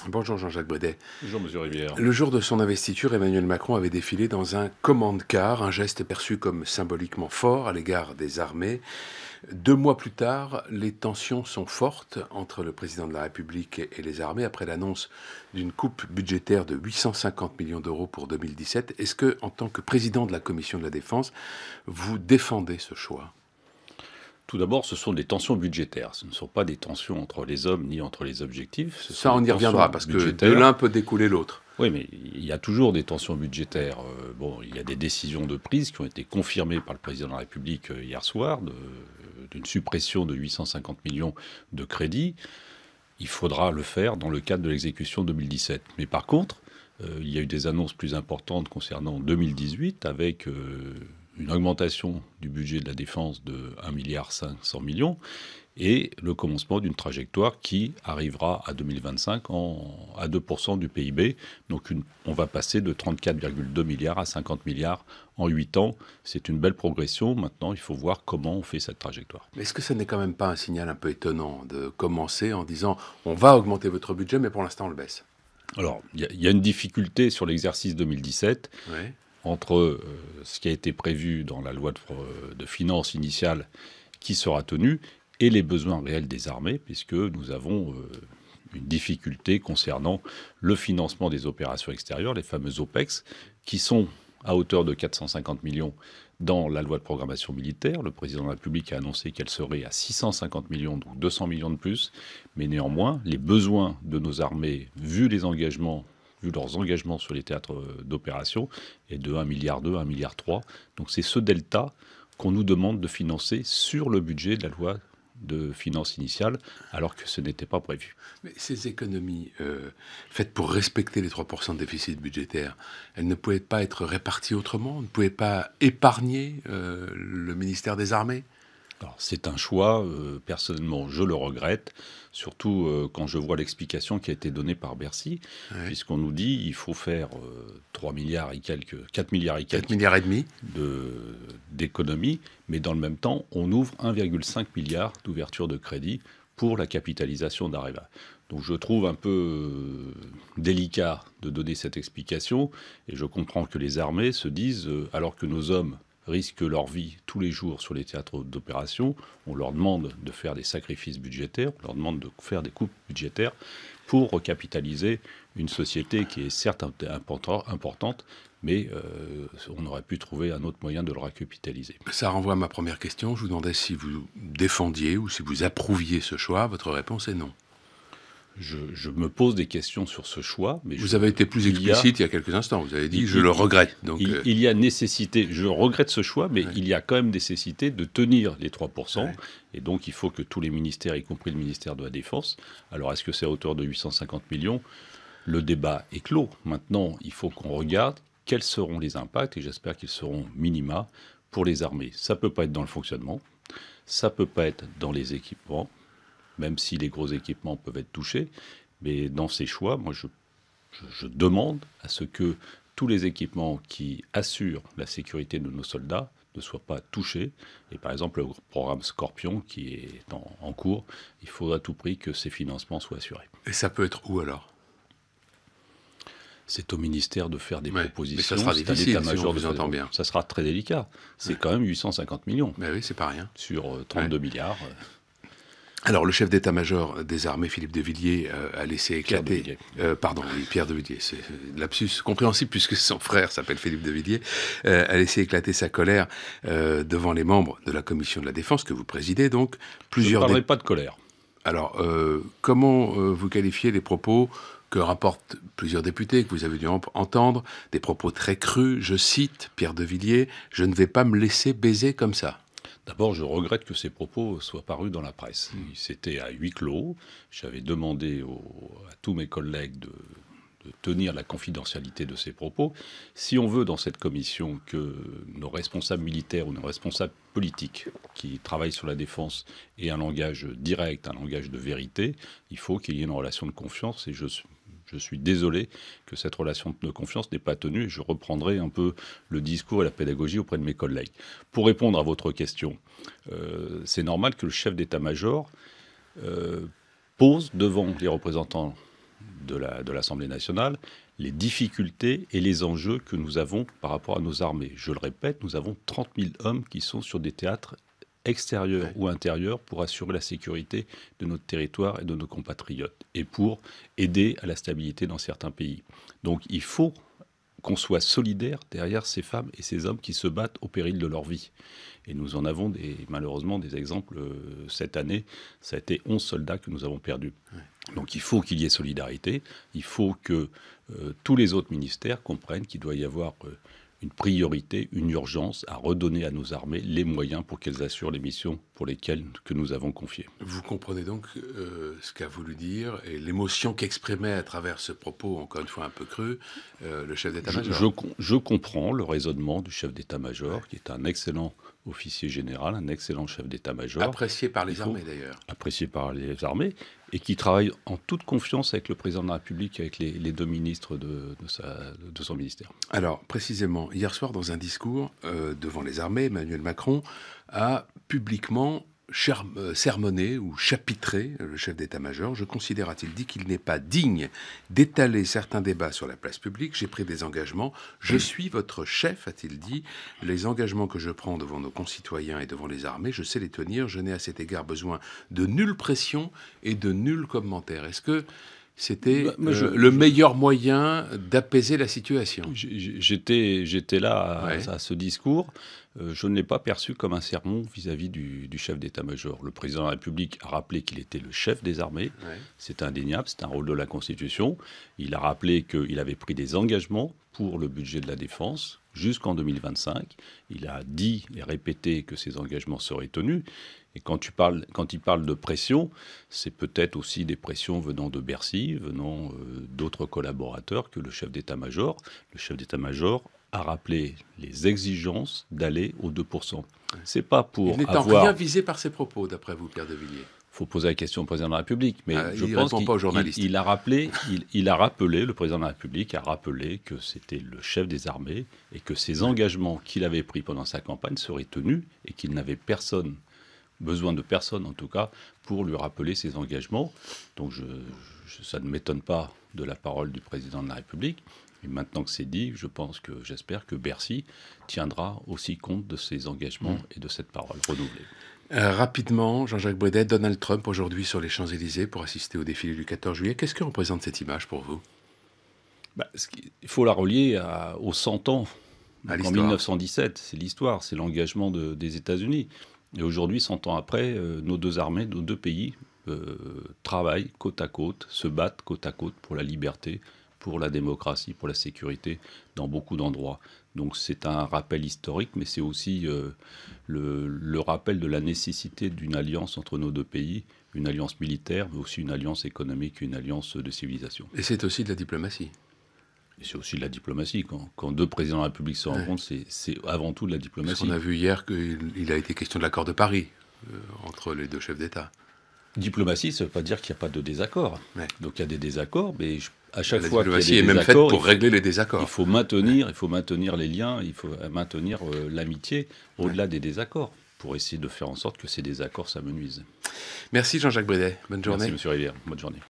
Bonjour Jean-Jacques Bredet. Bonjour Monsieur Rivière. Le jour de son investiture, Emmanuel Macron avait défilé dans un commande-car, un geste perçu comme symboliquement fort à l'égard des armées. 2 mois plus tard, les tensions sont fortes entre le président de la République et les armées après l'annonce d'une coupe budgétaire de 850 millions d'euros pour 2017. Est-ce que, en tant que président de la Commission de la Défense, vous défendez ce choix ? Tout d'abord, ce sont des tensions budgétaires. Ce ne sont pas des tensions entre les hommes ni entre les objectifs. Ça, on y reviendra, parce que de l'un peut découler l'autre. Oui, mais il y a toujours des tensions budgétaires. Il y a des décisions de prise qui ont été confirmées par le président de la République hier soir, d'une suppression de 850 millions de crédits. Il faudra le faire dans le cadre de l'exécution 2017. Mais par contre, il y a eu des annonces plus importantes concernant 2018 avec une augmentation du budget de la défense de 1,5 milliard et le commencement d'une trajectoire qui arrivera à 2025 à 2% du PIB. Donc on va passer de 34,2 milliards à 50 milliards en 8 ans. C'est une belle progression. Maintenant, il faut voir comment on fait cette trajectoire. Mais est-ce que ce n'est quand même pas un signal un peu étonnant de commencer en disant on va augmenter votre budget, mais pour l'instant on le baisse ? Alors, il y a une difficulté sur l'exercice 2017. Oui. Entre ce qui a été prévu dans la loi de finances initiale qui sera tenue et les besoins réels des armées, puisque nous avons une difficulté concernant le financement des opérations extérieures, les fameuses OPEX, qui sont à hauteur de 450 millions dans la loi de programmation militaire. Le président de la République a annoncé qu'elle serait à 650 millions, donc 200 millions de plus. Mais néanmoins, les besoins de nos armées, vu leurs engagements sur les théâtres d'opération, est de 1,2 milliard, 1,3 milliard. Donc c'est ce delta qu'on nous demande de financer sur le budget de la loi de finances initiale, alors que ce n'était pas prévu. Mais ces économies faites pour respecter les 3% de déficit budgétaire, elles ne pouvaient pas être réparties autrement ? On ne pouvait pas épargner le ministère des Armées ? Alors, c'est un choix, personnellement je le regrette, surtout quand je vois l'explication qui a été donnée par Bercy, puisqu'on nous dit qu'il faut faire 4 milliards et quelques d'économies, mais dans le même temps, on ouvre 1,5 milliard d'ouverture de crédit pour la capitalisation d'Areva. Donc je trouve un peu délicat de donner cette explication, et je comprends que les armées se disent, alors que nos hommes risquent leur vie tous les jours sur les théâtres d'opération, on leur demande de faire des sacrifices budgétaires, on leur demande de faire des coupes budgétaires pour recapitaliser une société qui est certes importante, mais on aurait pu trouver un autre moyen de le recapitaliser. Ça renvoie à ma première question. Je vous demandais si vous défendiez ou si vous approuviez ce choix. Votre réponse est non. Je me pose des questions sur ce choix. Mais vous avez été plus explicite il y a quelques instants. Vous avez dit « je le regrette ». Donc, il y a nécessité, je regrette ce choix, mais il y a quand même nécessité de tenir les 3%. Ouais. Et donc il faut que tous les ministères, y compris le ministère de la Défense, alors est-ce que c'est à hauteur de 850 millions ? Le débat est clos. Maintenant, il faut qu'on regarde quels seront les impacts, et j'espère qu'ils seront minima pour les armées. Ça ne peut pas être dans le fonctionnement, ça ne peut pas être dans les équipements, même si les gros équipements peuvent être touchés. Mais dans ces choix, moi, je demande à ce que tous les équipements qui assurent la sécurité de nos soldats ne soient pas touchés. Et par exemple, le programme Scorpion, qui est en cours, il faut à tout prix que ces financements soient assurés. Et ça peut être où alors ? C'est au ministère de faire des propositions. Mais ça sera difficile, si on vous entend bien. Ça sera très délicat. C'est quand même 850 millions. Mais oui, c'est pas rien. Sur 32 milliards. Alors, le chef d'état-major des armées, Philippe de Villiers, a laissé éclater... Pierre de Villiers. C'est lapsus compréhensible puisque son frère s'appelle Philippe de Villiers. A laissé éclater sa colère devant les membres de la Commission de la Défense, que vous présidez donc. Je ne parlerai pas de colère. Alors, comment vous qualifiez les propos que rapportent plusieurs députés, que vous avez dû entendre, des propos très crus, je cite Pierre de Villiers, « Je ne vais pas me laisser baiser comme ça ». D'abord, je regrette que ces propos soient parus dans la presse. C'était à huis clos. J'avais demandé à tous mes collègues de tenir la confidentialité de ces propos. Si on veut, dans cette commission, que nos responsables militaires ou nos responsables politiques qui travaillent sur la défense aient un langage direct, un langage de vérité, il faut qu'il y ait une relation de confiance. Et je suis désolé que cette relation de confiance n'ait pas tenu. Je reprendrai un peu le discours et la pédagogie auprès de mes collègues. Pour répondre à votre question, c'est normal que le chef d'état-major pose devant les représentants de l'Assemblée nationale les difficultés et les enjeux que nous avons par rapport à nos armées. Je le répète, nous avons 30 000 hommes qui sont sur des théâtres extérieurs ou intérieurs pour assurer la sécurité de notre territoire et de nos compatriotes et pour aider à la stabilité dans certains pays. Donc il faut qu'on soit solidaire derrière ces femmes et ces hommes qui se battent au péril de leur vie. Et nous en avons malheureusement des exemples cette année. Ça a été 11 soldats que nous avons perdus. Donc il faut qu'il y ait solidarité. Il faut que tous les autres ministères comprennent qu'il doit y avoir une priorité, une urgence à redonner à nos armées les moyens pour qu'elles assurent les missions que nous avons confiées. Vous comprenez donc ce qu'a voulu dire et l'émotion qu'exprimait à travers ce propos, encore une fois un peu cru, le chef d'état-major. Je comprends le raisonnement du chef d'état-major, qui est un excellent officier général, un excellent chef d'état-major. Apprécié par les armées d'ailleurs. Apprécié par les armées, et qui travaille en toute confiance avec le président de la République, avec les deux ministres de son ministère. Alors, précisément, hier soir, dans un discours devant les armées, Emmanuel Macron a publiquement sermonné ou chapitré le chef d'état-major. Je considère, a-t-il dit, qu'il n'est pas digne d'étaler certains débats sur la place publique. J'ai pris des engagements. Je suis votre chef, a-t-il dit. Les engagements que je prends devant nos concitoyens et devant les armées, je sais les tenir. Je n'ai à cet égard besoin de nulle pression et de nul commentaire. Est-ce que c'était le meilleur moyen d'apaiser la situation? J'étais là à ce discours. Je ne l'ai pas perçu comme un sermon vis-à-vis du chef d'état-major. Le président de la République a rappelé qu'il était le chef des armées. C'est indéniable, c'est un rôle de la Constitution. Il a rappelé qu'il avait pris des engagements pour le budget de la défense jusqu'en 2025. Il a dit et répété que ces engagements seraient tenus. Et quand il parle de pression, c'est peut-être aussi des pressions venant de Bercy, venant d'autres collaborateurs que le chef d'état-major. Le chef d'état-major a rappelé les exigences d'aller aux 2%. C'est pas pour Il n'est en rien visé par ses propos, d'après vous, Pierre de Villiers. Il faut poser la question au président de la République, mais je pense qu'il a rappelé, le président de la République a rappelé que c'était le chef des armées et que ces engagements qu'il avait pris pendant sa campagne seraient tenus et qu'il n'avait besoin de personne en tout cas, pour lui rappeler ses engagements. Donc ça ne m'étonne pas de la parole du président de la République. Et maintenant que c'est dit, j'espère que Bercy tiendra aussi compte de ces engagements et de cette parole renouvelée. Rapidement, Jean-Jacques Bredet, Donald Trump aujourd'hui sur les Champs-Élysées pour assister au défilé du 14 juillet. Qu'est-ce que représente cette image pour vous? Il faut la relier aux 100 ans. En 1917, c'est l'histoire, c'est l'engagement des États-Unis. Et aujourd'hui, 100 ans après, nos deux armées, nos deux pays travaillent côte à côte, se battent côte à côte pour la liberté, pour la démocratie, pour la sécurité dans beaucoup d'endroits. Donc c'est un rappel historique, mais c'est aussi le rappel de la nécessité d'une alliance entre nos deux pays, une alliance militaire, mais aussi une alliance économique, une alliance de civilisation. Et c'est aussi de la diplomatie. Et c'est aussi de la diplomatie. Quand deux présidents de la République se rencontrent, c'est avant tout de la diplomatie. Parce qu'on a vu hier qu'il a été question de l'accord de Paris entre les deux chefs d'État. Diplomatie, ça ne veut pas dire qu'il n'y a pas de désaccord. Donc il y a des désaccords, mais à chaque fois qu'il y a des désaccords... La diplomatie est même faite pour régler les désaccords. Il faut maintenir les liens, il faut maintenir l'amitié au-delà des désaccords, pour essayer de faire en sorte que ces désaccords s'amenuisent. Merci Jean-Jacques Bredet. Bonne journée. Merci M. Rivière. Bonne journée.